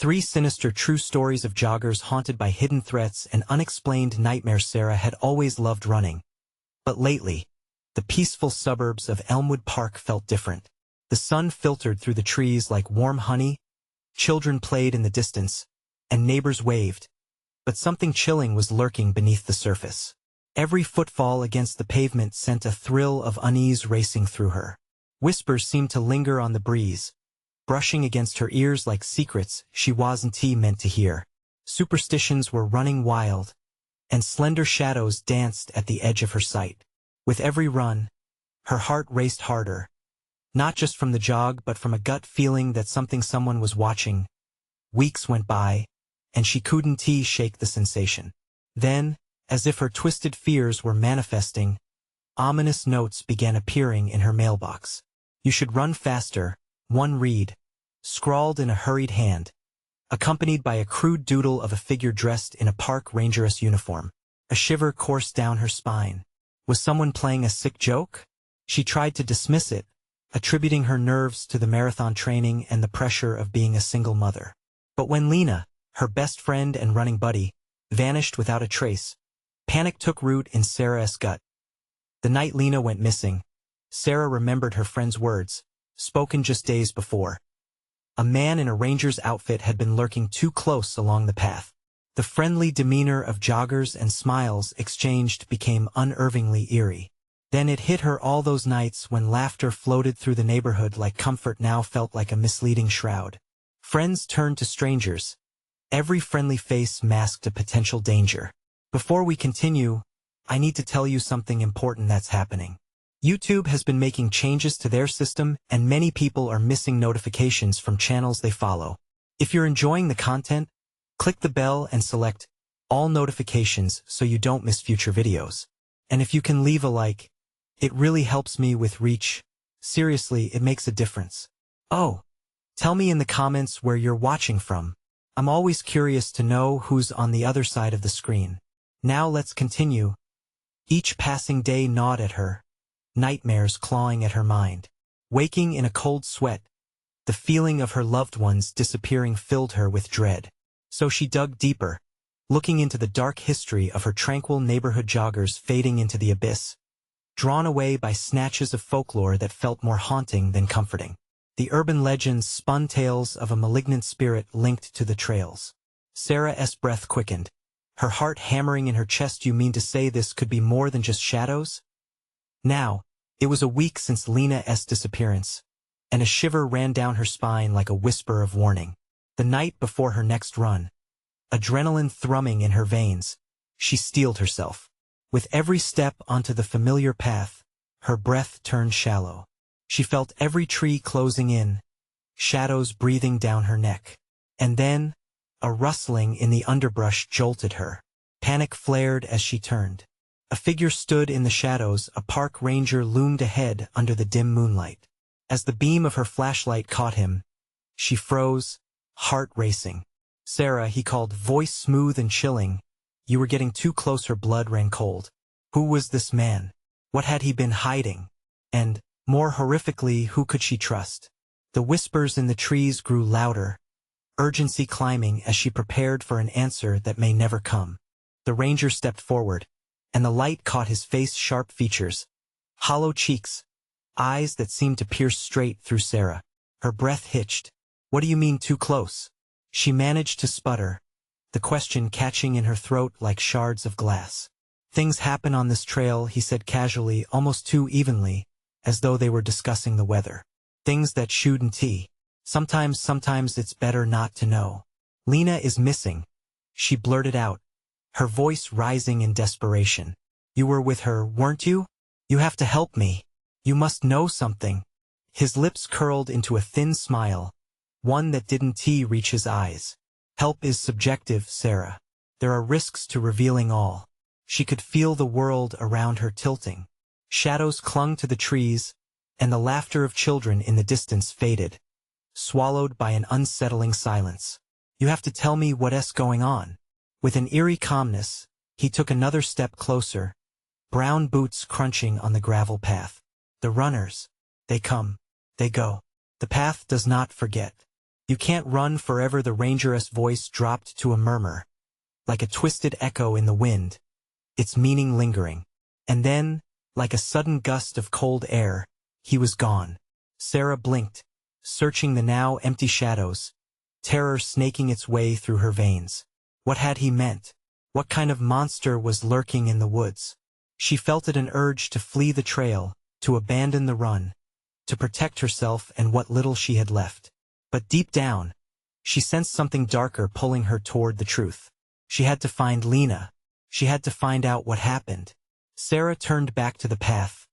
Three sinister true stories of joggers haunted by hidden threats and unexplained nightmares. Sarah had always loved running. But lately, the peaceful suburbs of Elmwood Park felt different. The sun filtered through the trees like warm honey, children played in the distance, and neighbors waved. But something chilling was lurking beneath the surface. Every footfall against the pavement sent a thrill of unease racing through her. Whispers seemed to linger on the breeze, brushing against her ears like secrets she wasn't meant to hear. Superstitions were running wild, and slender shadows danced at the edge of her sight. With every run, her heart raced harder, not just from the jog but from a gut feeling that someone was watching. Weeks went by, and she couldn't shake the sensation. Then, as if her twisted fears were manifesting, ominous notes began appearing in her mailbox. "You should run faster," one read, scrawled in a hurried hand, accompanied by a crude doodle of a figure dressed in a park rangeress uniform. A shiver coursed down her spine. Was someone playing a sick joke? She tried to dismiss it, attributing her nerves to the marathon training and the pressure of being a single mother. But when Lena, her best friend and running buddy, vanished without a trace, panic took root in Sarah's gut. The night Lena went missing, Sarah remembered her friend's words, spoken just days before. A man in a ranger's outfit had been lurking too close along the path. The friendly demeanor of joggers and smiles exchanged became unnervingly eerie. Then it hit her: all those nights when laughter floated through the neighborhood like comfort now felt like a misleading shroud. Friends turned to strangers. Every friendly face masked a potential danger. Before we continue, I need to tell you something important that's happening. YouTube has been making changes to their system, and many people are missing notifications from channels they follow. If you're enjoying the content, click the bell and select all notifications so you don't miss future videos. And if you can leave a like, it really helps me with reach. Seriously, it makes a difference. Oh, tell me in the comments where you're watching from. I'm always curious to know who's on the other side of the screen. Now let's continue. Each passing day gnawed at her, nightmares clawing at her mind. Waking in a cold sweat, the feeling of her loved ones disappearing filled her with dread. So she dug deeper, looking into the dark history of her tranquil neighborhood joggers fading into the abyss, drawn away by snatches of folklore that felt more haunting than comforting. The urban legends spun tales of a malignant spirit linked to the trails. Sarah's breath quickened, her heart hammering in her chest. You mean to say this could be more than just shadows? Now, it was a week since Lena's disappearance, and a shiver ran down her spine like a whisper of warning. The night before her next run, adrenaline thrumming in her veins, she steeled herself. With every step onto the familiar path, her breath turned shallow. She felt every tree closing in, shadows breathing down her neck. And then, a rustling in the underbrush jolted her. Panic flared as she turned. A figure stood in the shadows. A park ranger loomed ahead under the dim moonlight. As the beam of her flashlight caught him, she froze, heart racing. "Sarah," he called, voice smooth and chilling. "You were getting too close." Her blood ran cold. Who was this man? What had he been hiding? And, more horrifically, who could she trust? The whispers in the trees grew louder, urgency climbing as she prepared for an answer that may never come. The ranger stepped forward, and the light caught his face, sharp features, hollow cheeks, eyes that seemed to pierce straight through Sarah. Her breath hitched. "What do you mean too close?" She managed to sputter, the question catching in her throat like shards of glass. "Things happen on this trail," he said casually, almost too evenly, as though they were discussing the weather. "Things that shouldn't. Sometimes it's better not to know. Lena is missing," she blurted out, her voice rising in desperation. "You were with her, weren't you? You have to help me. You must know something." His lips curled into a thin smile, one that didn't reach his eyes. "Help is subjective, Sarah. There are risks to revealing all." She could feel the world around her tilting. Shadows clung to the trees, and the laughter of children in the distance faded, swallowed by an unsettling silence. "You have to tell me what's going on." With an eerie calmness, he took another step closer, brown boots crunching on the gravel path. "The runners. They come. They go. The path does not forget. You can't run forever. The ranger's voice dropped to a murmur, like a twisted echo in the wind, its meaning lingering. And then, like a sudden gust of cold air, he was gone. Sarah blinked, searching the now empty shadows, terror snaking its way through her veins. What had he meant? What kind of monster was lurking in the woods? She felt an urge to flee the trail, to abandon the run, to protect herself and what little she had left. But deep down, she sensed something darker pulling her toward the truth. She had to find Lena. She had to find out what happened. Sarah turned back to the path,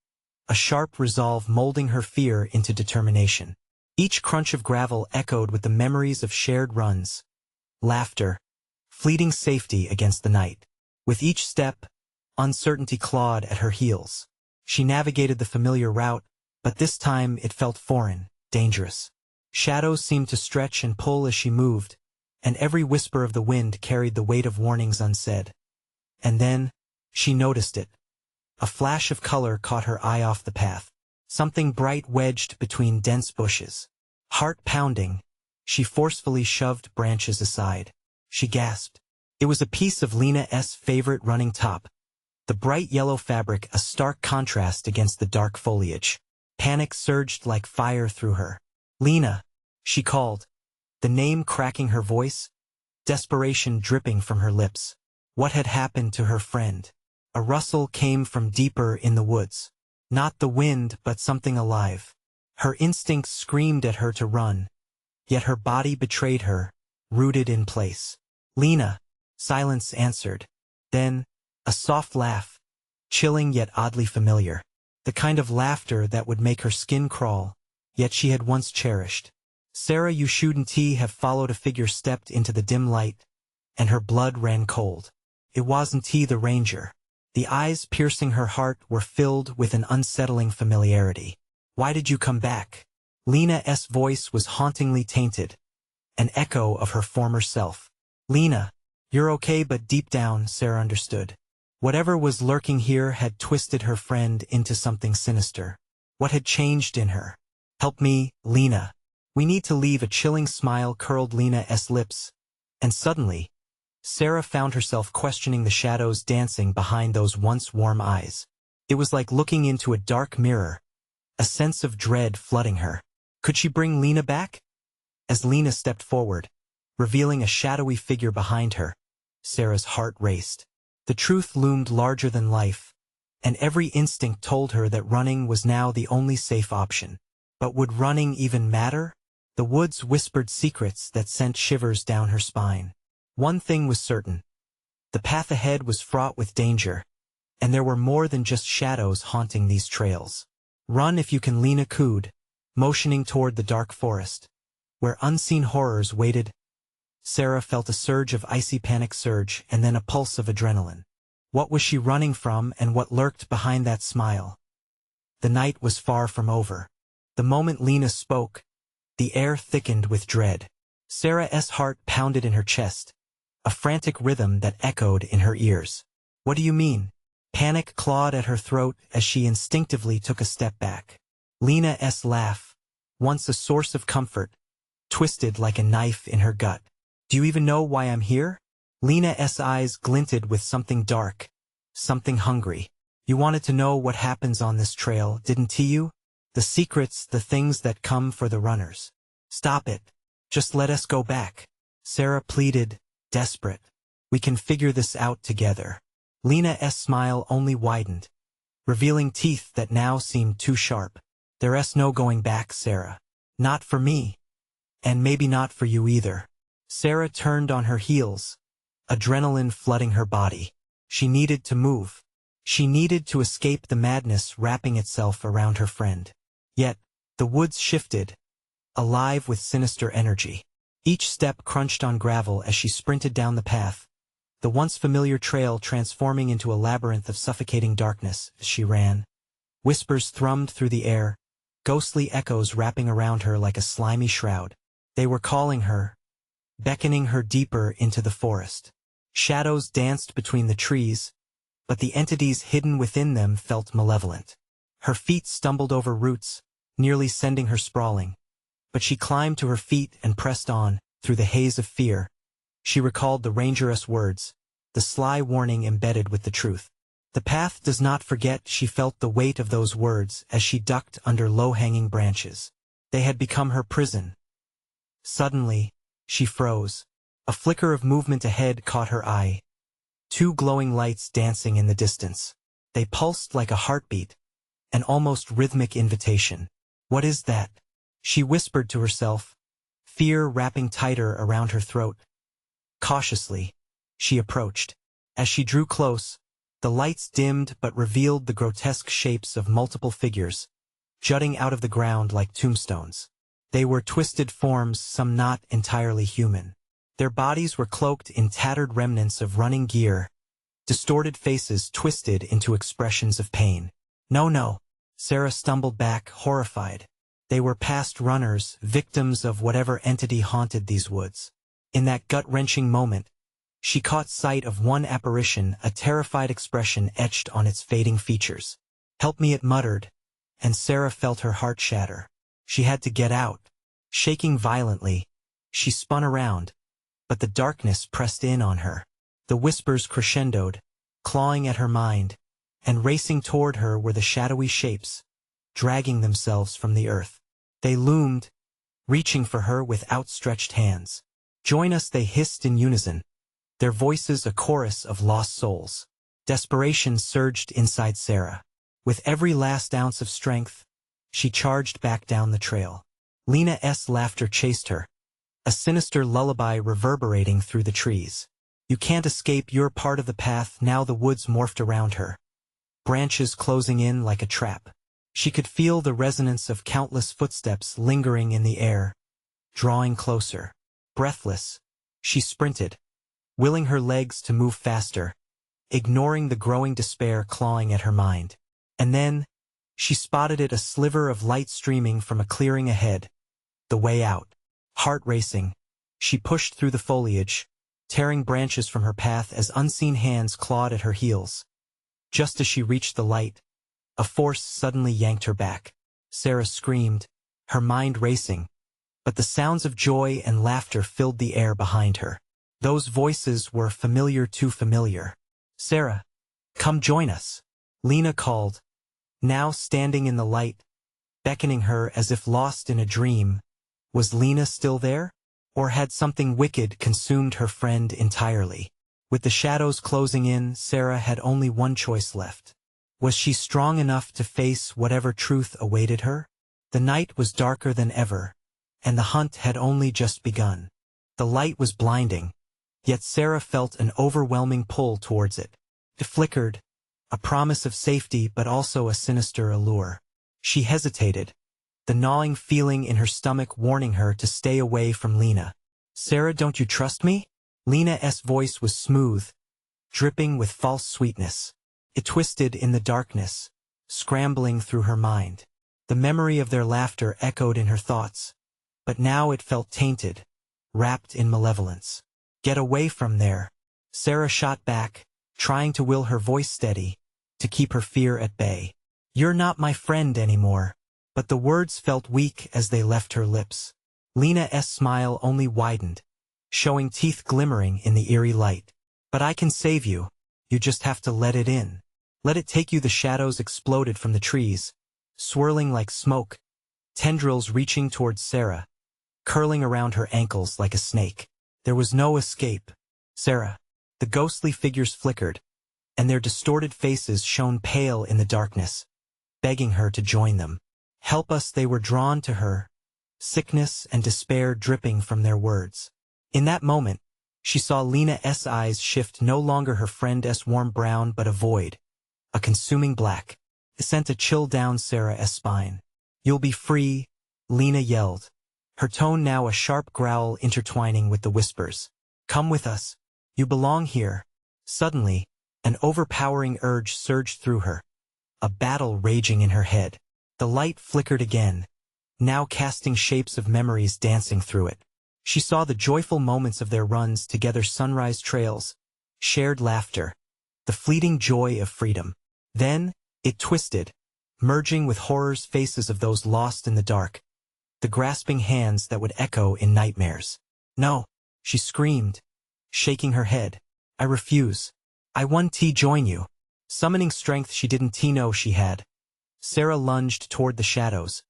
a sharp resolve molding her fear into determination. Each crunch of gravel echoed with the memories of shared runs, laughter, fleeting safety against the night. With each step, uncertainty clawed at her heels. She navigated the familiar route, but this time it felt foreign, dangerous. Shadows seemed to stretch and pull as she moved, and every whisper of the wind carried the weight of warnings unsaid. And then, she noticed it. A flash of color caught her eye off the path. Something bright wedged between dense bushes. Heart pounding, she forcefully shoved branches aside. She gasped. It was a piece of Lena's favorite running top, the bright yellow fabric a stark contrast against the dark foliage. Panic surged like fire through her. "Lena," she called, the name cracking her voice, desperation dripping from her lips. What had happened to her friend? A rustle came from deeper in the woods. Not the wind, but something alive. Her instincts screamed at her to run, yet her body betrayed her, rooted in place. "Lena," silence answered. Then, a soft laugh, chilling yet oddly familiar. The kind of laughter that would make her skin crawl, yet she had once cherished. Sarah, you shouldn't have followed. A figure stepped into the dim light, and her blood ran cold. It wasn't the ranger. The eyes piercing her heart were filled with an unsettling familiarity. "Why did you come back?" Lena's voice was hauntingly tainted, an echo of her former self. "Lena, you're okay," but deep down, Sarah understood. Whatever was lurking here had twisted her friend into something sinister. What had changed in her? "Help me, Lena. We need to leave." A chilling smile curled Lena's lips, and suddenly, Sarah found herself questioning the shadows dancing behind those once warm eyes. It was like looking into a dark mirror, a sense of dread flooding her. Could she bring Lena back? As Lena stepped forward, revealing a shadowy figure behind her, Sarah's heart raced. The truth loomed larger than life, and every instinct told her that running was now the only safe option. But would running even matter? The woods whispered secrets that sent shivers down her spine. One thing was certain. The path ahead was fraught with danger, and there were more than just shadows haunting these trails. "Run if you can," Lena cooed, motioning toward the dark forest, where unseen horrors waited. Sarah felt a surge of icy panic surge and then a pulse of adrenaline. What was she running from, and what lurked behind that smile? The night was far from over. The moment Lena spoke, the air thickened with dread. Sarah's heart pounded in her chest, a frantic rhythm that echoed in her ears. "What do you mean?" Panic clawed at her throat as she instinctively took a step back. Lena's laugh, once a source of comfort, twisted like a knife in her gut. "Do you even know why I'm here?" Lena's eyes glinted with something dark, something hungry. "You wanted to know what happens on this trail, didn't you? The secrets, the things that come for the runners. Stop it. Just let us go back." Sarah pleaded, desperate. "We can figure this out together." Lena's smile only widened, revealing teeth that now seemed too sharp. "There's no going back, Sarah. Not for me. And maybe not for you either." Sarah turned on her heels, adrenaline flooding her body. She needed to move. She needed to escape the madness wrapping itself around her friend. Yet, the woods shifted, alive with sinister energy. Each step crunched on gravel as she sprinted down the path, the once familiar trail transforming into a labyrinth of suffocating darkness as she ran. Whispers thrummed through the air, ghostly echoes wrapping around her like a slimy shroud. They were calling her, beckoning her deeper into the forest. Shadows danced between the trees, but the entities hidden within them felt malevolent. Her feet stumbled over roots, nearly sending her sprawling, But she climbed to her feet and pressed on, through the haze of fear. She recalled the rangeress words, the sly warning embedded with the truth. The path does not forget. She felt the weight of those words as she ducked under low-hanging branches. They had become her prison. Suddenly, she froze. A flicker of movement ahead caught her eye. Two glowing lights dancing in the distance. They pulsed like a heartbeat, an almost rhythmic invitation. "What is that?" she whispered to herself, fear wrapping tighter around her throat. Cautiously, she approached. As she drew close, the lights dimmed but revealed the grotesque shapes of multiple figures, jutting out of the ground like tombstones. They were twisted forms, some not entirely human. Their bodies were cloaked in tattered remnants of running gear, distorted faces twisted into expressions of pain. "No, no." Sarah stumbled back, horrified. They were past runners, victims of whatever entity haunted these woods. In that gut-wrenching moment, she caught sight of one apparition, a terrified expression etched on its fading features. "Help me," it muttered, and Sarah felt her heart shatter. She had to get out. Shaking violently, she spun around, but the darkness pressed in on her. The whispers crescendoed, clawing at her mind, and racing toward her were the shadowy shapes, dragging themselves from the earth. They loomed, reaching for her with outstretched hands. "Join us," they hissed in unison, their voices a chorus of lost souls. Desperation surged inside Sarah. With every last ounce of strength, she charged back down the trail. Lena's laughter chased her, a sinister lullaby reverberating through the trees. "You can't escape, you're part of the path." Now the woods morphed around her, branches closing in like a trap. She could feel the resonance of countless footsteps lingering in the air, drawing closer. Breathless, she sprinted, willing her legs to move faster, ignoring the growing despair clawing at her mind. And then, she spotted it, a sliver of light streaming from a clearing ahead. The way out. Heart racing, she pushed through the foliage, tearing branches from her path as unseen hands clawed at her heels. Just as she reached the light, a force suddenly yanked her back. Sarah screamed, her mind racing, but the sounds of joy and laughter filled the air behind her. Those voices were familiar, too familiar. "Sarah, come join us," Lena called, now standing in the light, beckoning her as if lost in a dream. Was Lena still there? Or had something wicked consumed her friend entirely? With the shadows closing in, Sarah had only one choice left. Was she strong enough to face whatever truth awaited her? The night was darker than ever, and the hunt had only just begun. The light was blinding, yet Sarah felt an overwhelming pull towards it. It flickered, a promise of safety but also a sinister allure. She hesitated, the gnawing feeling in her stomach warning her to stay away from Lena. "Sarah, don't you trust me?" Lena's voice was smooth, dripping with false sweetness. It twisted in the darkness, scrambling through her mind. The memory of their laughter echoed in her thoughts, but now it felt tainted, wrapped in malevolence. "Get away from there," Sarah shot back, trying to will her voice steady, to keep her fear at bay. "You're not my friend anymore." But the words felt weak as they left her lips. Lena's smile only widened, showing teeth glimmering in the eerie light. "But I can save you. You just have to let it in. Let it take you." The shadows exploded from the trees, swirling like smoke, tendrils reaching towards Sarah, curling around her ankles like a snake. There was no escape. "Sarah." The ghostly figures flickered, and their distorted faces shone pale in the darkness, begging her to join them. "Help us." They were drawn to her, sickness and despair dripping from their words. In that moment, she saw Lena's eyes shift, no longer her friend's warm brown but a void, a consuming black. It sent a chill down Sarah's spine. "You'll be free," Lena yelled, her tone now a sharp growl intertwining with the whispers. "Come with us. You belong here." Suddenly, an overpowering urge surged through her, a battle raging in her head. The light flickered again, now casting shapes of memories dancing through it. She saw the joyful moments of their runs together, sunrise trails, shared laughter, the fleeting joy of freedom. Then, it twisted, merging with horror's faces of those lost in the dark, the grasping hands that would echo in nightmares. "No," she screamed, shaking her head. "I refuse. I want to join you." Summoning strength she didn't know she had, Sarah lunged toward the shadows,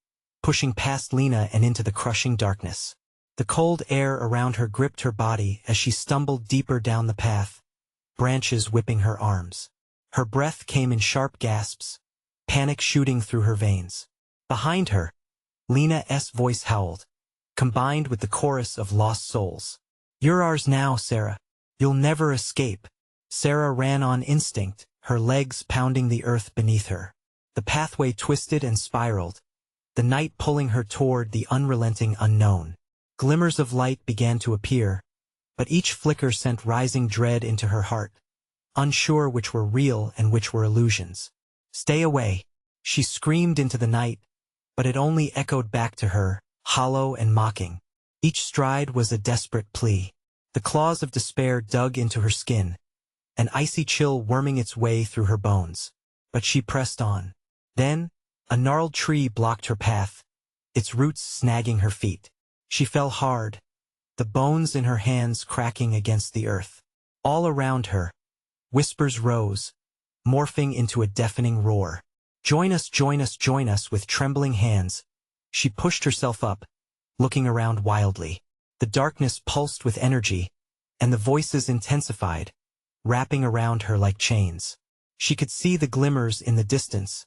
pushing past Lena and into the crushing darkness. The cold air around her gripped her body as she stumbled deeper down the path, branches whipping her arms. Her breath came in sharp gasps, panic shooting through her veins. Behind her, Lena's voice howled, combined with the chorus of lost souls. "You're ours now, Sarah. You'll never escape." Sarah ran on instinct, her legs pounding the earth beneath her. The pathway twisted and spiraled, the night pulling her toward the unrelenting unknown. Glimmers of light began to appear, but each flicker sent rising dread into her heart, unsure which were real and which were illusions. "Stay away," she screamed into the night, but it only echoed back to her, hollow and mocking. Each stride was a desperate plea. The claws of despair dug into her skin, an icy chill worming its way through her bones. But she pressed on. Then, a gnarled tree blocked her path, its roots snagging her feet. She fell hard, the bones in her hands cracking against the earth. All around her, whispers rose, morphing into a deafening roar. "Join us, join us, join us," with trembling hands. She pushed herself up, looking around wildly. The darkness pulsed with energy, and the voices intensified, wrapping around her like chains. She could see the glimmers in the distance,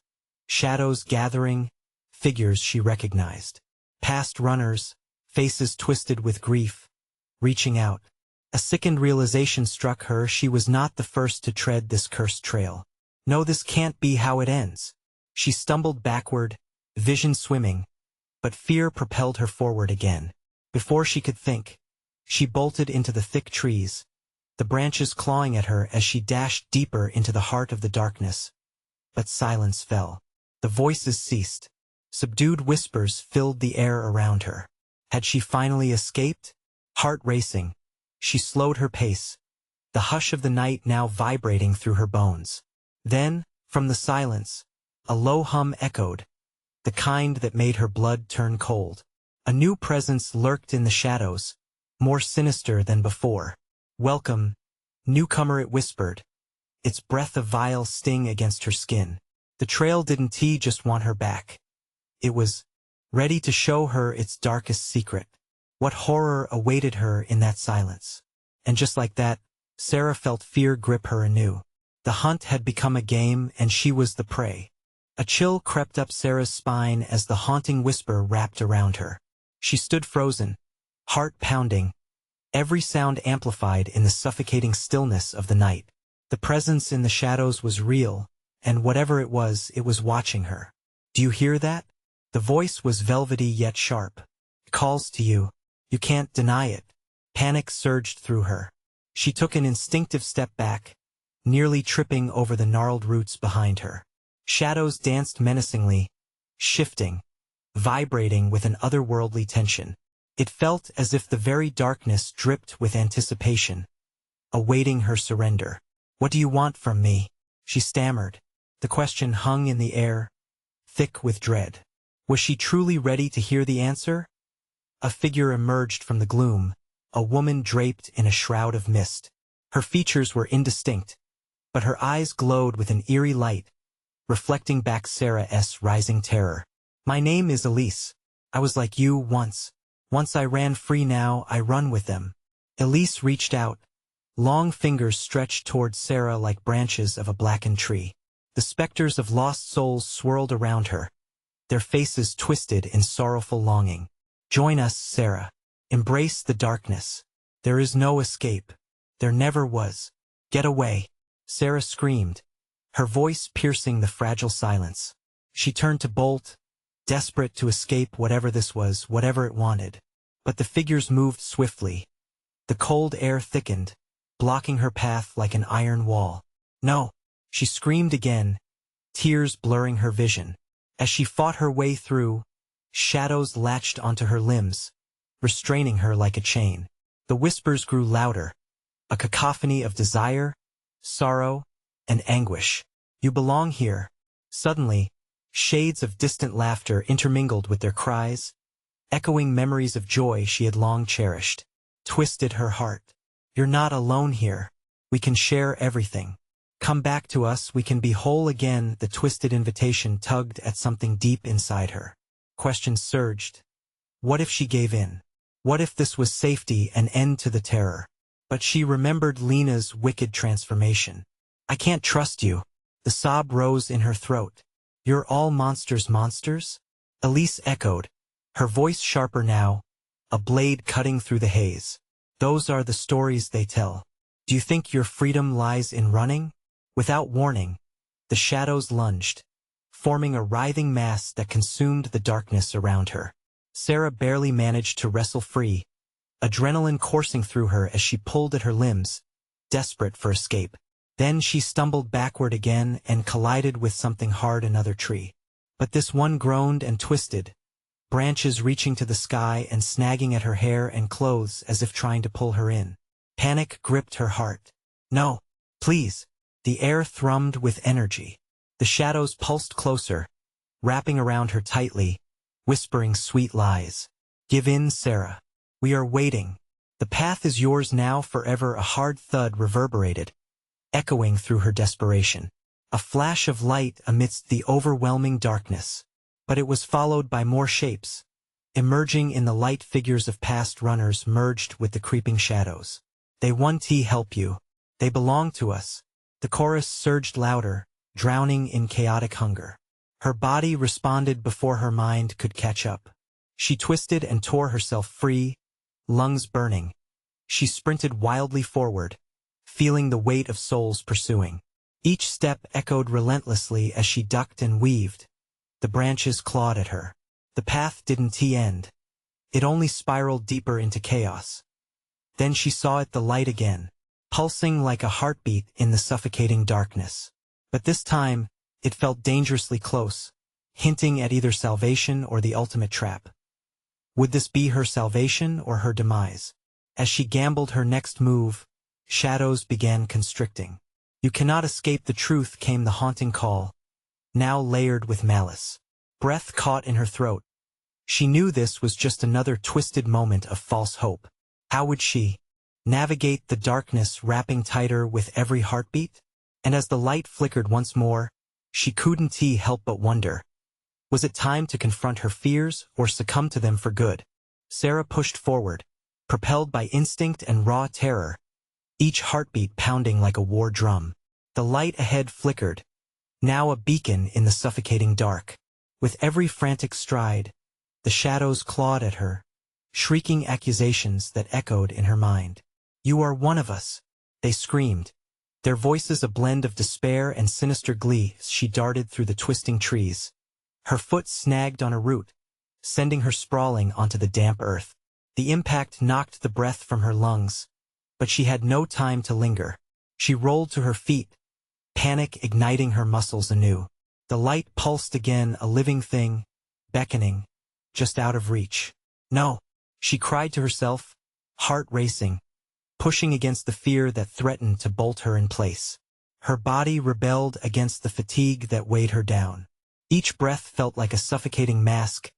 shadows gathering, figures she recognized. Past runners, faces twisted with grief, reaching out. A sickened realization struck her: she was not the first to tread this cursed trail. No, this can't be how it ends. She stumbled backward, vision swimming, but fear propelled her forward again. Before she could think, she bolted into the thick trees, the branches clawing at her as she dashed deeper into the heart of the darkness. But silence fell. The voices ceased. Subdued whispers filled the air around her. Had she finally escaped? Heart racing, she slowed her pace, the hush of the night now vibrating through her bones. Then, from the silence, a low hum echoed, the kind that made her blood turn cold. A new presence lurked in the shadows, more sinister than before. "Welcome, newcomer," it whispered, its breath of vile sting against her skin. The trail didn't just want her back. It was ready to show her its darkest secret. What horror awaited her in that silence? And just like that, Sarah felt fear grip her anew. The hunt had become a game, and she was the prey. A chill crept up Sarah's spine as the haunting whisper wrapped around her. She stood frozen, heart pounding, every sound amplified in the suffocating stillness of the night. The presence in the shadows was real, and whatever it was watching her. "Do you hear that?" The voice was velvety yet sharp. "It calls to you. You can't deny it." Panic surged through her. She took an instinctive step back, nearly tripping over the gnarled roots behind her. Shadows danced menacingly, shifting, vibrating with an otherworldly tension. It felt as if the very darkness dripped with anticipation, awaiting her surrender. "What do you want from me?" she stammered. The question hung in the air, thick with dread. Was she truly ready to hear the answer? A figure emerged from the gloom, a woman draped in a shroud of mist. Her features were indistinct, but her eyes glowed with an eerie light, reflecting back Sarah's rising terror. "My name is Elise. I was like you once. Once I ran free, now I run with them." Elise reached out, long fingers stretched towards Sarah like branches of a blackened tree. The specters of lost souls swirled around her, their faces twisted in sorrowful longing. "Join us, Sarah. Embrace the darkness. There is no escape. There never was. Get away." Sarah screamed, her voice piercing the fragile silence. She turned to bolt, desperate to escape whatever this was, whatever it wanted. But the figures moved swiftly. The cold air thickened, blocking her path like an iron wall. "No!" she screamed again, tears blurring her vision. As she fought her way through, shadows latched onto her limbs, restraining her like a chain. The whispers grew louder, a cacophony of desire, sorrow, and anguish. "You belong here." Suddenly, shades of distant laughter intermingled with their cries, echoing memories of joy she had long cherished. Twisted her heart. You're not alone here. We can share everything. Come back to us, we can be whole again. The twisted invitation tugged at something deep inside her. Questions surged. What if she gave in? What if this was safety, an end to the terror? But she remembered Lena's wicked transformation. I can't trust you. The sob rose in her throat. You're all monsters? Elise echoed, her voice sharper now, a blade cutting through the haze. Those are the stories they tell. Do you think your freedom lies in running? Without warning, the shadows lunged, forming a writhing mass that consumed the darkness around her. Sarah barely managed to wrestle free, adrenaline coursing through her as she pulled at her limbs, desperate for escape. Then she stumbled backward again and collided with something hard, another tree. But this one groaned and twisted, branches reaching to the sky and snagging at her hair and clothes as if trying to pull her in. Panic gripped her heart. No, please. The air thrummed with energy. The shadows pulsed closer, wrapping around her tightly, whispering sweet lies. Give in, Sarah. We are waiting. The path is yours now, forever. A hard thud reverberated, echoing through her desperation. A flash of light amidst the overwhelming darkness. But it was followed by more shapes. Emerging in the light, figures of past runners merged with the creeping shadows. They want to help you. They belong to us. The chorus surged louder, drowning in chaotic hunger. Her body responded before her mind could catch up. She twisted and tore herself free, lungs burning. She sprinted wildly forward, feeling the weight of souls pursuing. Each step echoed relentlessly as she ducked and weaved. The branches clawed at her. The path didn't end. It only spiraled deeper into chaos. Then she saw it, the light again, pulsing like a heartbeat in the suffocating darkness. But this time, it felt dangerously close, hinting at either salvation or the ultimate trap. Would this be her salvation or her demise? As she gambled her next move, shadows began constricting. You cannot escape the truth, came the haunting call, now layered with malice. Breath caught in her throat. She knew this was just another twisted moment of false hope. How would she navigate the darkness wrapping tighter with every heartbeat? And as the light flickered once more, she couldn't help but wonder. Was it time to confront her fears or succumb to them for good? Sarah pushed forward, propelled by instinct and raw terror, each heartbeat pounding like a war drum. The light ahead flickered, now a beacon in the suffocating dark. With every frantic stride, the shadows clawed at her, shrieking accusations that echoed in her mind. You are one of us, they screamed, their voices a blend of despair and sinister glee. She darted through the twisting trees. Her foot snagged on a root, sending her sprawling onto the damp earth. The impact knocked the breath from her lungs, but she had no time to linger. She rolled to her feet, panic igniting her muscles anew. The light pulsed again, a living thing, beckoning, just out of reach. No, she cried to herself, heart racing, pushing against the fear that threatened to bolt her in place. Her body rebelled against the fatigue that weighed her down. Each breath felt like a suffocating mask,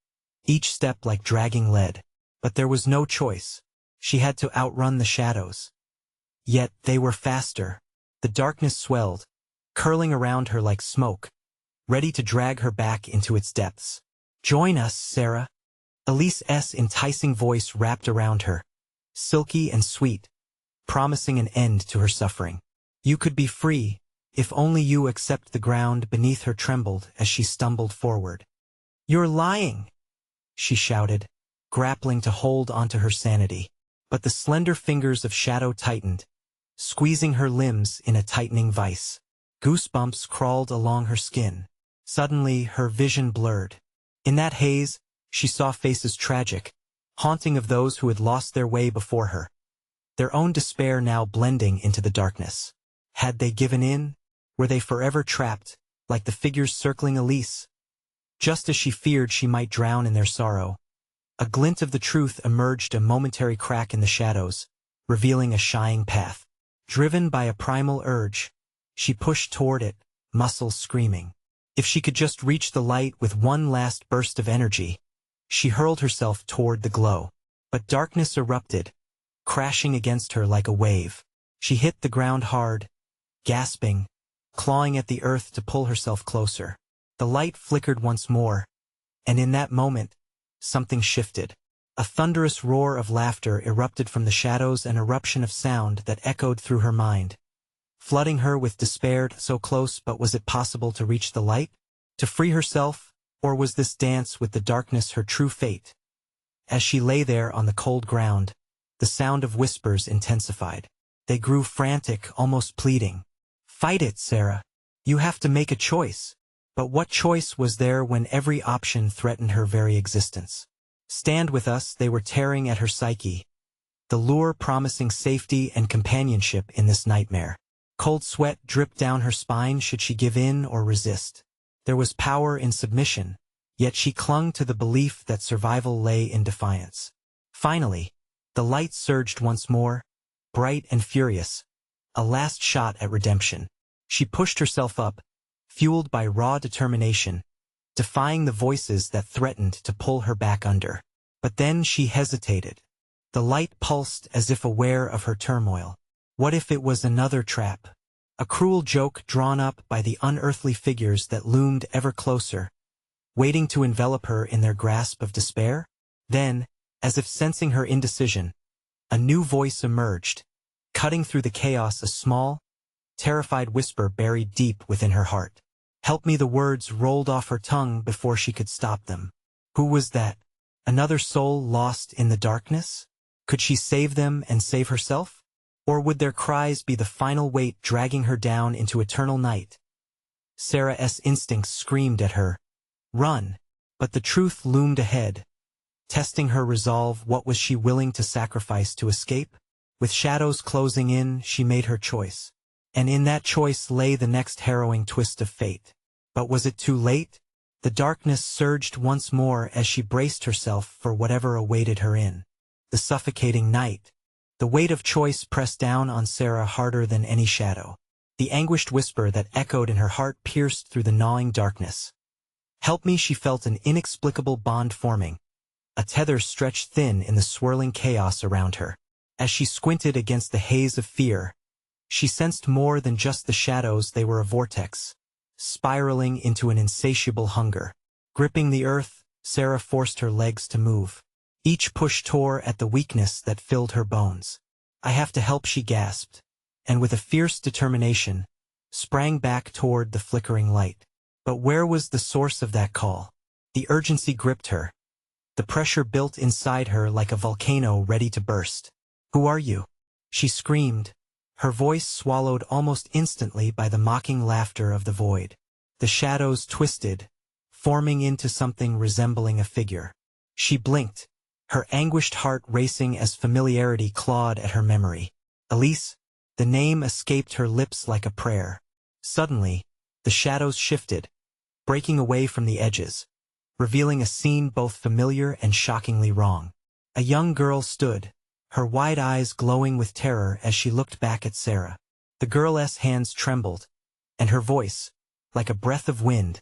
each step like dragging lead. But there was no choice. She had to outrun the shadows. Yet they were faster. The darkness swelled, curling around her like smoke, ready to drag her back into its depths. Join us, Sarah. Elise's enticing voice wrapped around her, silky and sweet, promising an end to her suffering. You could be free, if only you accept. The ground beneath her trembled as she stumbled forward. You're lying, she shouted, grappling to hold onto her sanity. But the slender fingers of shadow tightened, squeezing her limbs in a tightening vice. Goosebumps crawled along her skin. Suddenly, her vision blurred. In that haze, she saw faces tragic, haunting of those who had lost their way before her, their own despair now blending into the darkness. Had they given in? Were they forever trapped, like the figures circling Elise? Just as she feared she might drown in their sorrow, a glint of the truth emerged, a momentary crack in the shadows, revealing a shining path. Driven by a primal urge, she pushed toward it, muscles screaming. If she could just reach the light with one last burst of energy, She hurled herself toward the glow. But darkness erupted, crashing against her like a wave. She hit the ground hard, gasping, clawing at the earth to pull herself closer. The light flickered once more, and in that moment, something shifted. A thunderous roar of laughter erupted from the shadows, an eruption of sound that echoed through her mind, flooding her with despair. So close, but was it possible to reach the light? To free herself? Or was this dance with the darkness her true fate? As she lay there on the cold ground, the sound of whispers intensified. They grew frantic, almost pleading. "Fight it, Sarah. You have to make a choice." But what choice was there when every option threatened her very existence? "Stand with us," they were tearing at her psyche, the lure promising safety and companionship in this nightmare. Cold sweat dripped down her spine. Should she give in or resist? There was power in submission, yet she clung to the belief that survival lay in defiance. Finally, the light surged once more, bright and furious, a last shot at redemption. She pushed herself up, fueled by raw determination, defying the voices that threatened to pull her back under. But then she hesitated. The light pulsed as if aware of her turmoil. What if it was another trap? A cruel joke drawn up by the unearthly figures that loomed ever closer, waiting to envelop her in their grasp of despair? Then, as if sensing her indecision, a new voice emerged, cutting through the chaos, a small, terrified whisper buried deep within her heart. "Help me!" The words rolled off her tongue before she could stop them. Who was that? Another soul lost in the darkness? Could she save them and save herself? Or would their cries be the final weight dragging her down into eternal night? Sarah's instincts screamed at her, "Run!" But the truth loomed ahead, testing her resolve. What was she willing to sacrifice to escape? With shadows closing in, she made her choice. And in that choice lay the next harrowing twist of fate. But was it too late? The darkness surged once more as she braced herself for whatever awaited her in the suffocating night. The weight of choice pressed down on Sarah harder than any shadow. The anguished whisper that echoed in her heart pierced through the gnawing darkness. "Help me!" She felt an inexplicable bond forming, a tether stretched thin in the swirling chaos around her. As she squinted against the haze of fear, she sensed more than just the shadows. They were a vortex, spiraling into an insatiable hunger. Gripping the earth, Sarah forced her legs to move. Each push tore at the weakness that filled her bones. "I have to help," she gasped, and with a fierce determination, sprang back toward the flickering light. But where was the source of that call? The urgency gripped her. The pressure built inside her like a volcano ready to burst. "Who are you?" she screamed, her voice swallowed almost instantly by the mocking laughter of the void. The shadows twisted, forming into something resembling a figure. She blinked, her anguished heart racing as familiarity clawed at her memory. "Elise," the name escaped her lips like a prayer. Suddenly, the shadows shifted, breaking away from the edges, revealing a scene both familiar and shockingly wrong. A young girl stood, her wide eyes glowing with terror as she looked back at Sarah. The girl's hands trembled, and her voice, like a breath of wind,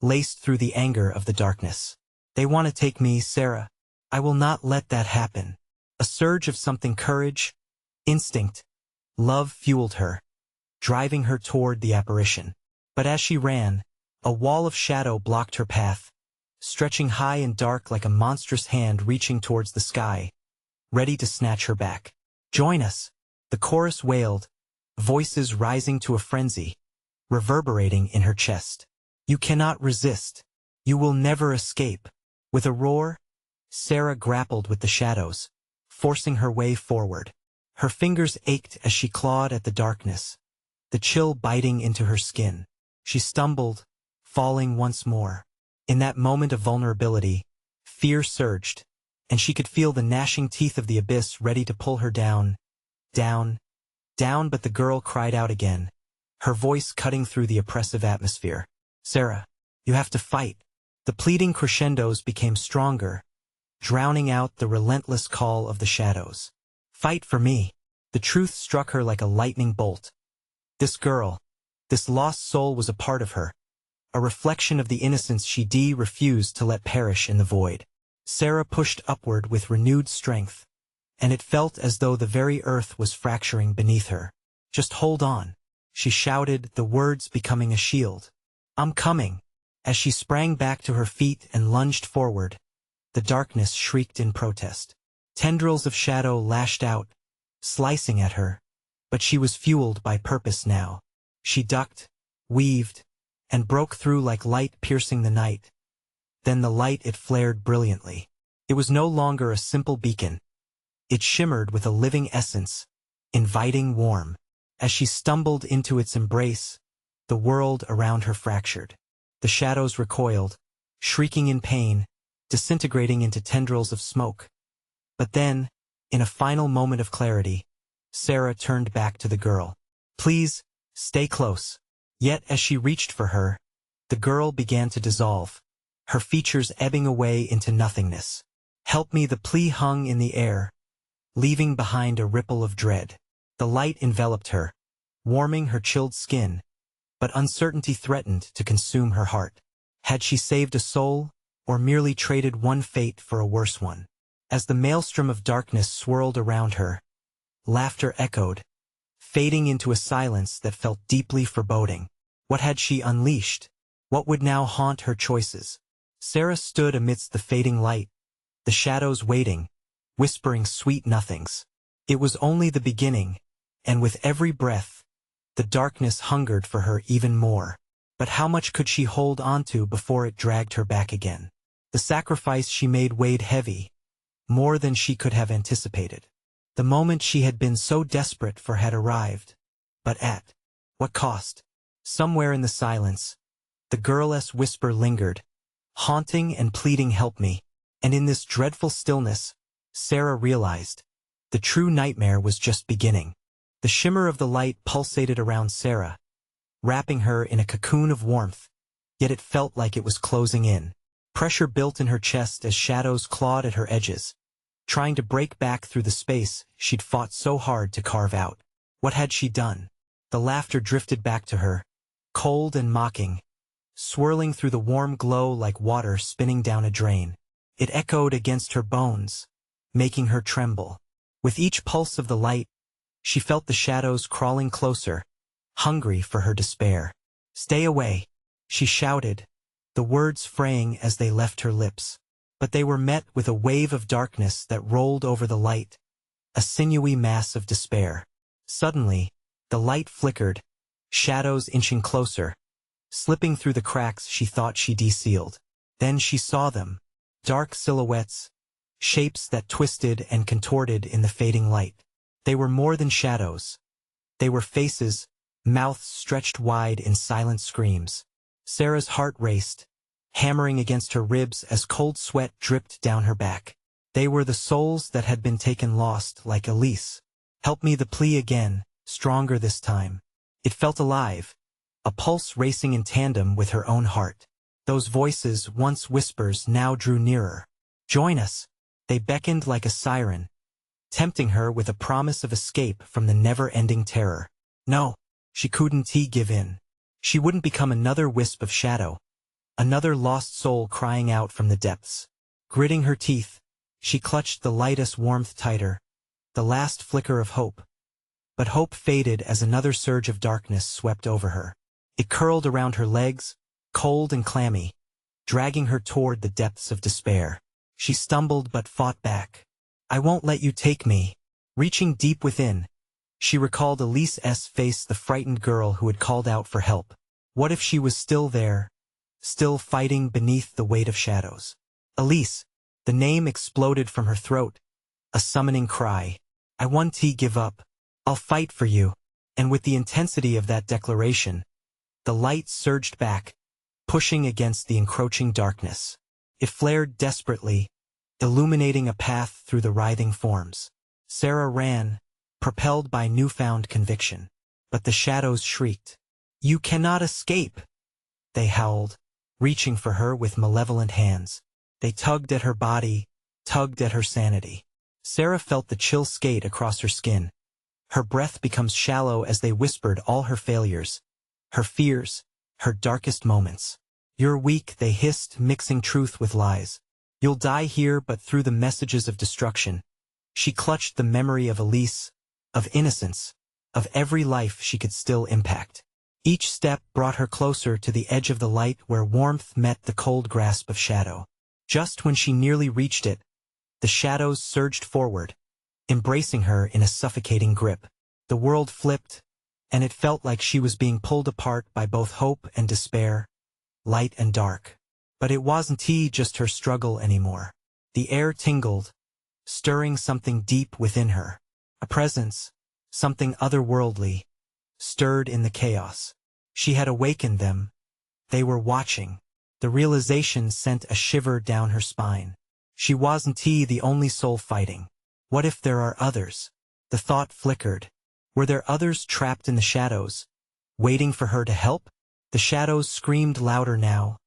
laced through the anger of the darkness. "They want to take me, Sarah. I will not let that happen." A surge of something, courage, instinct, love fueled her, driving her toward the apparition. But as she ran, a wall of shadow blocked her path, stretching high and dark like a monstrous hand reaching towards the sky, ready to snatch her back. "Join us!" the chorus wailed, voices rising to a frenzy, reverberating in her chest. "You cannot resist. You will never escape." With a roar, Sarah grappled with the shadows, forcing her way forward. Her fingers ached as she clawed at the darkness, the chill biting into her skin. She stumbled, falling once more. In that moment of vulnerability, fear surged, and she could feel the gnashing teeth of the abyss ready to pull her down, down, down. But the girl cried out again, her voice cutting through the oppressive atmosphere. "Sarah, you have to fight." The pleading crescendos became stronger, drowning out the relentless call of the shadows. "Fight for me." The truth struck her like a lightning bolt. This girl, this lost soul, was a part of her, a reflection of the innocence she refused to let perish in the void. Sarah pushed upward with renewed strength, and it felt as though the very earth was fracturing beneath her. "Just hold on," she shouted, the words becoming a shield. "I'm coming." As she sprang back to her feet and lunged forward, the darkness shrieked in protest. Tendrils of shadow lashed out, slicing at her, but she was fueled by purpose now. She ducked, weaved, and broke through like light piercing the night. Then the light it flared brilliantly. It was no longer a simple beacon. It shimmered with a living essence, inviting, warm. As she stumbled into its embrace, the world around her fractured. The shadows recoiled, shrieking in pain, disintegrating into tendrils of smoke. But then, in a final moment of clarity, Sarah turned back to the girl. "Please, stay close." Yet as she reached for her, the girl began to dissolve, her features ebbing away into nothingness. "Help me," the plea hung in the air, leaving behind a ripple of dread. The light enveloped her, warming her chilled skin, but uncertainty threatened to consume her heart. Had she saved a soul, or merely traded one fate for a worse one? As the maelstrom of darkness swirled around her, laughter echoed, fading into a silence that felt deeply foreboding. What had she unleashed? What would now haunt her choices? Sarah stood amidst the fading light, the shadows waiting, whispering sweet nothings. It was only the beginning, and with every breath, the darkness hungered for her even more. But how much could she hold onto before it dragged her back again? The sacrifice she made weighed heavy, more than she could have anticipated. The moment she had been so desperate for had arrived. But at what cost? Somewhere in the silence, the girl's whisper lingered, haunting and pleading, "Help me." And in this dreadful stillness, Sarah realized, the true nightmare was just beginning. The shimmer of the light pulsated around Sarah, wrapping her in a cocoon of warmth, yet it felt like it was closing in. Pressure built in her chest as shadows clawed at her edges, trying to break back through the space she'd fought so hard to carve out. What had she done? The laughter drifted back to her, cold and mocking, swirling through the warm glow like water spinning down a drain. It echoed against her bones, making her tremble. With each pulse of the light, she felt the shadows crawling closer, hungry for her despair. "Stay away," she shouted, the words fraying as they left her lips. But they were met with a wave of darkness that rolled over the light, a sinewy mass of despair. Suddenly, the light flickered, shadows inching closer, slipping through the cracks she thought she'd sealed. Then she saw them, dark silhouettes, shapes that twisted and contorted in the fading light. They were more than shadows. They were faces, mouths stretched wide in silent screams. Sarah's heart raced, hammering against her ribs as cold sweat dripped down her back. They were the souls that had been taken lost, like Elise. "Help me," the plea again, stronger this time. It felt alive, a pulse racing in tandem with her own heart. Those voices, once whispers, now drew nearer. "Join us." They beckoned like a siren, tempting her with a promise of escape from the never-ending terror. No, she couldn't give in. She wouldn't become another wisp of shadow, another lost soul crying out from the depths. Gritting her teeth, she clutched the lightest warmth tighter, the last flicker of hope. But hope faded as another surge of darkness swept over her. It curled around her legs, cold and clammy, dragging her toward the depths of despair. She stumbled but fought back. "I won't let you take me." Reaching deep within, she recalled Elise's face, the frightened girl who had called out for help. What if she was still there, still fighting beneath the weight of shadows? Elise, the name exploded from her throat, a summoning cry. "I won't give up. I'll fight for you." And with the intensity of that declaration, the light surged back, pushing against the encroaching darkness. It flared desperately, illuminating a path through the writhing forms. Sarah ran, propelled by newfound conviction. But the shadows shrieked. "You cannot escape!" they howled, reaching for her with malevolent hands. They tugged at her body, tugged at her sanity. Sarah felt the chill skate across her skin. Her breath becomes shallow as they whispered all her failures, her fears, her darkest moments. "You're weak," they hissed, mixing truth with lies. You'll die here, but through the messages of destruction. She clutched the memory of Elise, of innocence, of every life she could still impact. Each step brought her closer to the edge of the light where warmth met the cold grasp of shadow. Just when she nearly reached it, the shadows surged forward, embracing her in a suffocating grip. The world flipped, and it felt like she was being pulled apart by both hope and despair, light and dark. But it wasn't just her struggle anymore. The air tingled, stirring something deep within her. A presence, something otherworldly, stirred in the chaos. She had awakened them. They were watching. The realization sent a shiver down her spine. She wasn't the only soul fighting. What if there are others? The thought flickered. Were there others trapped in the shadows, waiting for her to help? The shadows screamed louder now,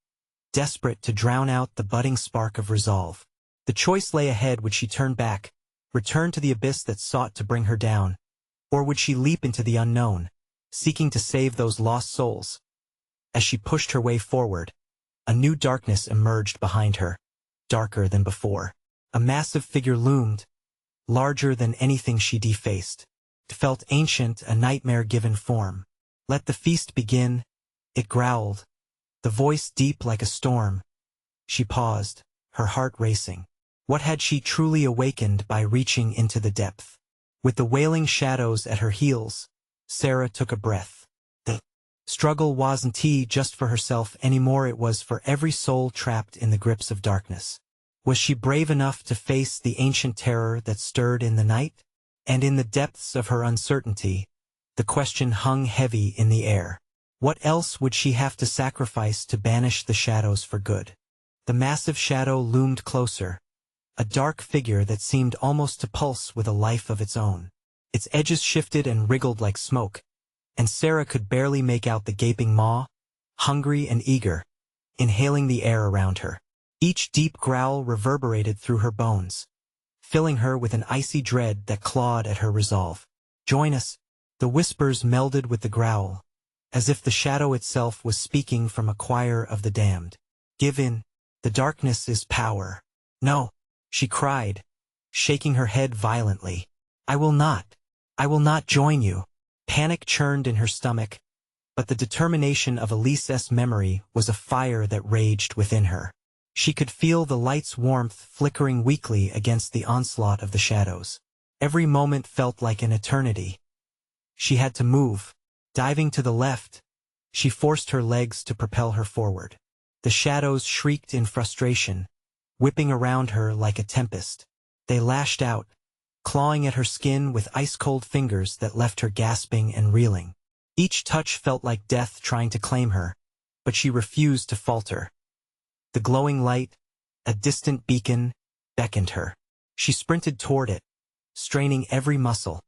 desperate to drown out the budding spark of resolve. The choice lay ahead: would she turn back, return to the abyss that sought to bring her down, or would she leap into the unknown, seeking to save those lost souls? As she pushed her way forward, a new darkness emerged behind her, darker than before. A massive figure loomed, larger than anything she defaced. It felt ancient, a nightmare-given form. Let the feast begin, it growled, the voice deep like a storm. She paused, her heart racing. What had she truly awakened by reaching into the depth? With the wailing shadows at her heels, Sarah took a breath. The struggle wasn't just for herself anymore, it was for every soul trapped in the grips of darkness. Was she brave enough to face the ancient terror that stirred in the night? And in the depths of her uncertainty, the question hung heavy in the air. What else would she have to sacrifice to banish the shadows for good? The massive shadow loomed closer, a dark figure that seemed almost to pulse with a life of its own. Its edges shifted and wriggled like smoke, and Sarah could barely make out the gaping maw, hungry and eager, inhaling the air around her. Each deep growl reverberated through her bones, filling her with an icy dread that clawed at her resolve. Join us. The whispers melded with the growl, as if the shadow itself was speaking from a choir of the damned. Give in. The darkness is power. No, she cried, shaking her head violently. I will not. I will not join you. Panic churned in her stomach, but the determination of Elise's memory was a fire that raged within her. She could feel the light's warmth flickering weakly against the onslaught of the shadows. Every moment felt like an eternity. She had to move. Diving to the left, she forced her legs to propel her forward. The shadows shrieked in frustration, whipping around her like a tempest. They lashed out, clawing at her skin with ice-cold fingers that left her gasping and reeling. Each touch felt like death trying to claim her, but she refused to falter. The glowing light, a distant beacon, beckoned her. She sprinted toward it, straining every muscle,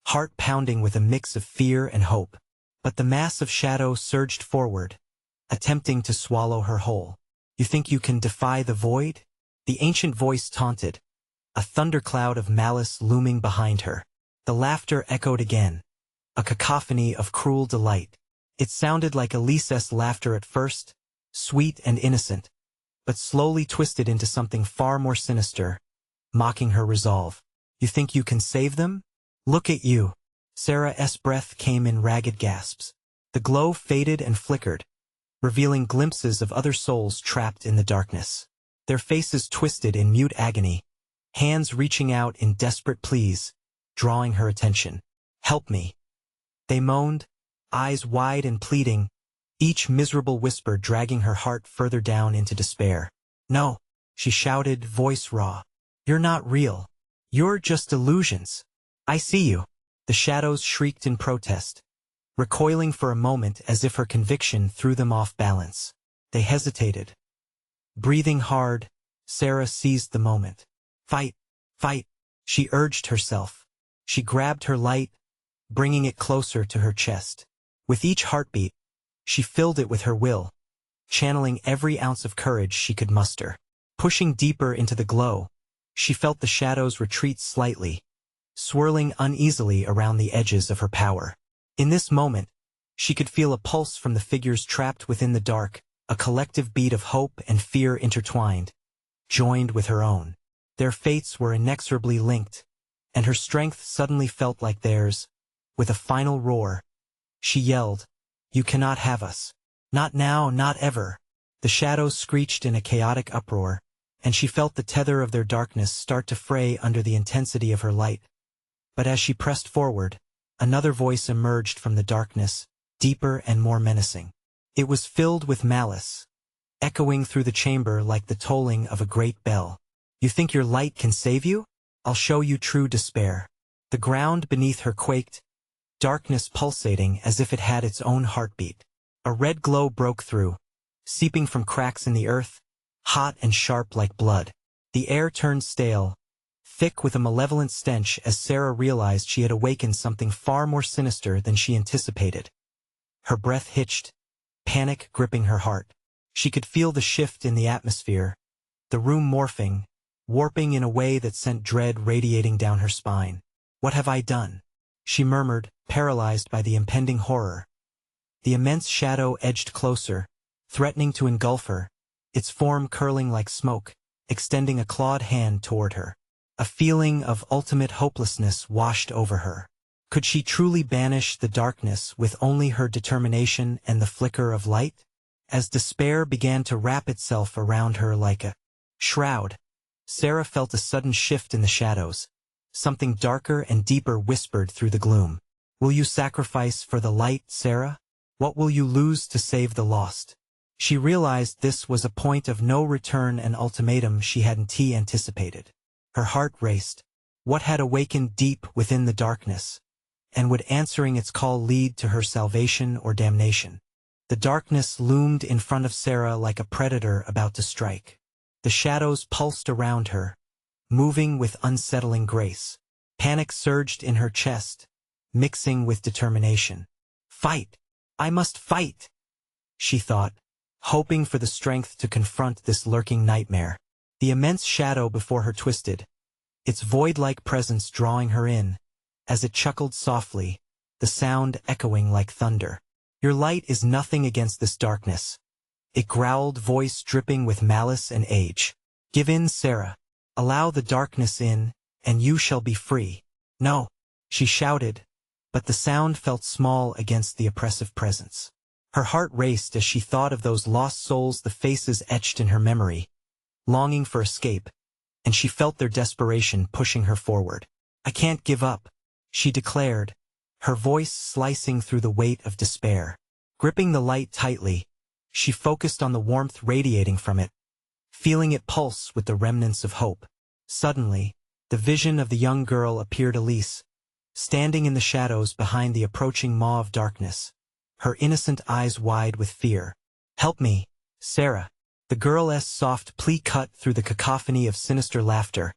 heart pounding with a mix of fear and hope. But the mass of shadow surged forward, attempting to swallow her whole. You think you can defy the void? The ancient voice taunted, a thundercloud of malice looming behind her. The laughter echoed again, a cacophony of cruel delight. It sounded like Elise's laughter at first, sweet and innocent, but slowly twisted into something far more sinister, mocking her resolve. You think you can save them? Look at you. Sarah's breath came in ragged gasps. The glow faded and flickered, revealing glimpses of other souls trapped in the darkness. Their faces twisted in mute agony, hands reaching out in desperate pleas, drawing her attention. Help me. They moaned, eyes wide and pleading, each miserable whisper dragging her heart further down into despair. No, she shouted, voice raw. You're not real. You're just illusions. I see you. The shadows shrieked in protest, recoiling for a moment as if her conviction threw them off balance. They hesitated. Breathing hard, Sarah seized the moment. Fight, fight, she urged herself. She grabbed her light, bringing it closer to her chest. With each heartbeat, she filled it with her will, channeling every ounce of courage she could muster. Pushing deeper into the glow, she felt the shadows retreat slightly, swirling uneasily around the edges of her power. In this moment, she could feel a pulse from the figures trapped within the dark, a collective beat of hope and fear intertwined. joined with her own. Their fates were inexorably linked, and her strength suddenly felt like theirs. With a final roar, she yelled, "You cannot have us. Not now, not ever." The shadows screeched in a chaotic uproar, and she felt the tether of their darkness start to fray under the intensity of her light. But as she pressed forward, another voice emerged from the darkness, deeper and more menacing. It was filled with malice, echoing through the chamber like the tolling of a great bell. "You think your light can save you? I'll show you true despair." The ground beneath her quaked, darkness pulsating as if it had its own heartbeat. A red glow broke through, seeping from cracks in the earth, hot and sharp like blood. The air turned stale, thick with a malevolent stench as Sarah realized she had awakened something far more sinister than she anticipated. Her breath hitched, panic gripping her heart. She could feel the shift in the atmosphere, the room morphing, warping in a way that sent dread radiating down her spine. "What have I done?" she murmured, paralyzed by the impending horror. The immense shadow edged closer, threatening to engulf her, its form curling like smoke, extending a clawed hand toward her. A feeling of ultimate hopelessness washed over her. Could she truly banish the darkness with only her determination and the flicker of light? As despair began to wrap itself around her like a shroud, Sarah felt a sudden shift in the shadows. Something darker and deeper whispered through the gloom. "Will you sacrifice for the light, Sarah? What will you lose to save the lost?" She realized this was a point of no return, an ultimatum she hadn't anticipated. Her heart raced. What had awakened deep within the darkness? And would answering its call lead to her salvation or damnation? The darkness loomed in front of Sarah like a predator about to strike. The shadows pulsed around her, moving with unsettling grace. Panic surged in her chest, mixing with determination. "Fight! I must fight!" she thought, hoping for the strength to confront this lurking nightmare. The immense shadow before her twisted, its void-like presence drawing her in, as it chuckled softly, the sound echoing like thunder. "Your light is nothing against this darkness," it growled, voice dripping with malice and age. "Give in, Sarah. Allow the darkness in, and you shall be free." "No," she shouted, but the sound felt small against the oppressive presence. Her heart raced as she thought of those lost souls, the faces etched in her memory, longing for escape, and she felt their desperation pushing her forward. "I can't give up," she declared, her voice slicing through the weight of despair. Gripping the light tightly, she focused on the warmth radiating from it, feeling it pulse with the remnants of hope. Suddenly, the vision of the young girl appeared, Elise, standing in the shadows behind the approaching maw of darkness, her innocent eyes wide with fear. "Help me, Sarah." The girl's soft plea cut through the cacophony of sinister laughter,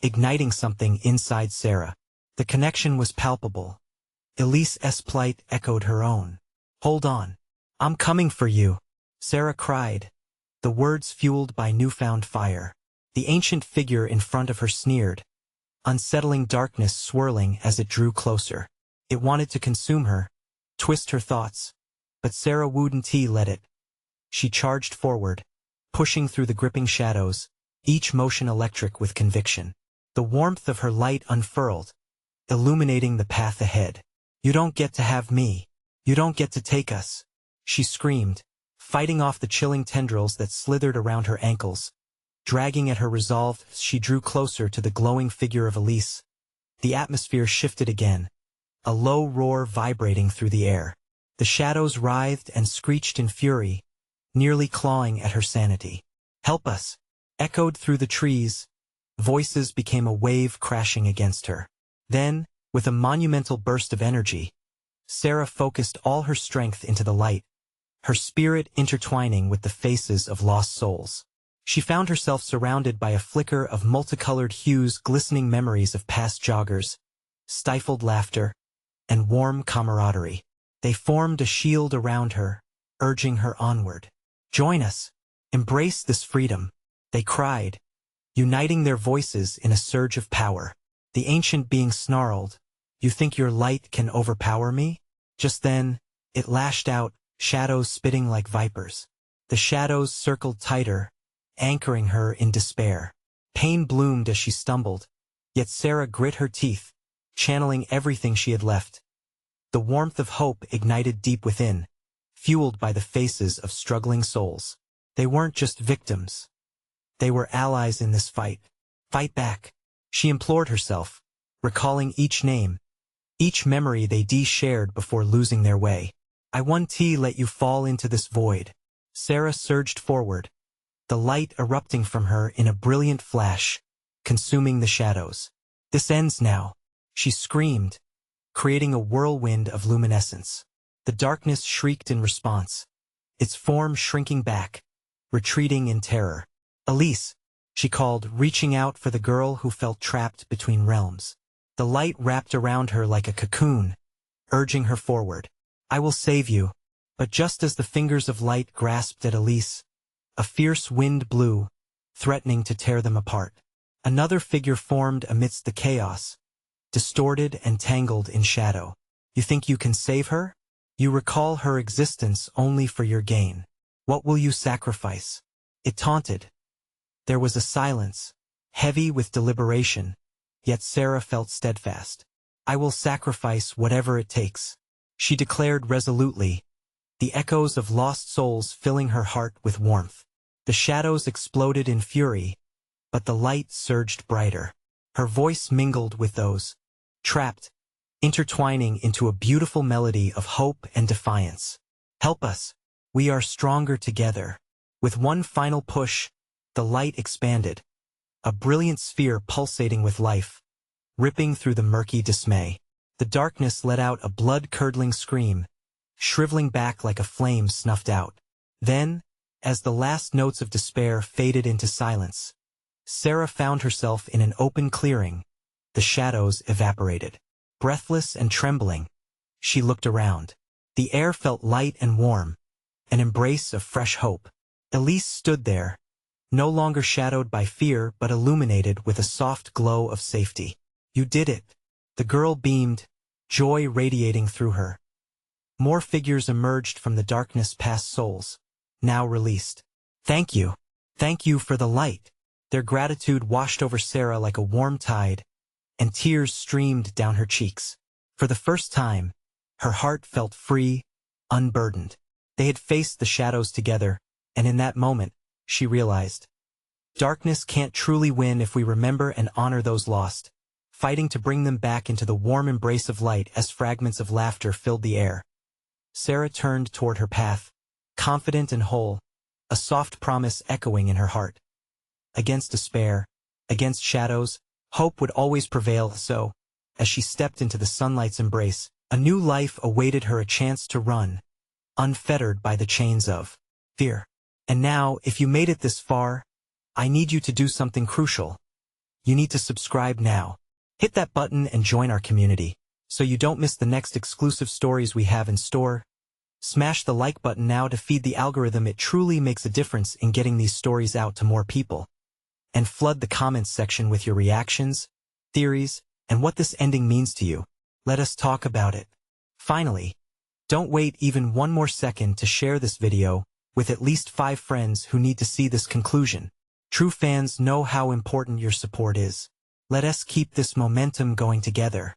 igniting something inside Sarah. The connection was palpable. Elise's plight echoed her own. "Hold on. I'm coming for you," Sarah cried, the words fueled by newfound fire. The ancient figure in front of her sneered, unsettling darkness swirling as it drew closer. It wanted to consume her, twist her thoughts, but Sarah wouldn't let it. She charged forward, pushing through the gripping shadows, each motion electric with conviction. The warmth of her light unfurled, illuminating the path ahead. "You don't get to have me. You don't get to take us," she screamed, fighting off the chilling tendrils that slithered around her ankles. Dragging at her resolve, she drew closer to the glowing figure of Elise. The atmosphere shifted again, a low roar vibrating through the air. The shadows writhed and screeched in fury, nearly clawing at her sanity. "Help us!" echoed through the trees. Voices became a wave crashing against her. Then, with a monumental burst of energy, Sarah focused all her strength into the light, her spirit intertwining with the faces of lost souls. She found herself surrounded by a flicker of multicolored hues, glistening memories of past joggers, stifled laughter, and warm camaraderie. They formed a shield around her, urging her onward. "Join us. Embrace this freedom," they cried, uniting their voices in a surge of power. The ancient being snarled, "You think your light can overpower me?" Just then, it lashed out, shadows spitting like vipers. The shadows circled tighter, anchoring her in despair. Pain bloomed as she stumbled, yet Sarah grit her teeth, channeling everything she had left. The warmth of hope ignited deep within, fueled by the faces of struggling souls. They weren't just victims. They were allies in this fight. Fight back, she implored herself, recalling each name, each memory they shared before losing their way. I won't let you fall into this void. Sarah surged forward, the light erupting from her in a brilliant flash, consuming the shadows. This ends now, she screamed, creating a whirlwind of luminescence. The darkness shrieked in response, its form shrinking back, retreating in terror. Elise, she called, reaching out for the girl who felt trapped between realms. The light wrapped around her like a cocoon, urging her forward. I will save you. But just as the fingers of light grasped at Elise, a fierce wind blew, threatening to tear them apart. Another figure formed amidst the chaos, distorted and tangled in shadow. You think you can save her? You recall her existence only for your gain. What will you sacrifice? It taunted. There was a silence, heavy with deliberation, yet Sarah felt steadfast. I will sacrifice whatever it takes, she declared resolutely, the echoes of lost souls filling her heart with warmth. The shadows exploded in fury, but the light surged brighter. Her voice mingled with those, trapped, intertwining into a beautiful melody of hope and defiance. Help us. We are stronger together. With one final push, the light expanded, a brilliant sphere pulsating with life, ripping through the murky dismay. The darkness let out a blood-curdling scream, shriveling back like a flame snuffed out. Then, as the last notes of despair faded into silence, Sarah found herself in an open clearing. The shadows evaporated. Breathless and trembling, she looked around. The air felt light and warm, an embrace of fresh hope. Elise stood there, no longer shadowed by fear but illuminated with a soft glow of safety. You did it. The girl beamed, joy radiating through her. More figures emerged from the darkness past souls, now released. Thank you. Thank you for the light. Their gratitude washed over Sarah like a warm tide, and tears streamed down her cheeks. For the first time, her heart felt free, unburdened. They had faced the shadows together, and in that moment, she realized, darkness can't truly win if we remember and honor those lost, fighting to bring them back into the warm embrace of light as fragments of laughter filled the air. Sarah turned toward her path, confident and whole, a soft promise echoing in her heart. Against despair, against shadows, hope would always prevail. So, as she stepped into the sunlight's embrace, a new life awaited her, a chance to run, unfettered by the chains of fear. And now, if you made it this far, I need you to do something crucial. You need to subscribe now. Hit that button and join our community, so you don't miss the next exclusive stories we have in store. Smash the like button now to feed the algorithm. It truly makes a difference in getting these stories out to more people. And flood the comments section with your reactions, theories, and what this ending means to you. Let us talk about it. Finally, don't wait even one more second to share this video with at least 5 friends who need to see this conclusion. True fans know how important your support is. Let us keep this momentum going together.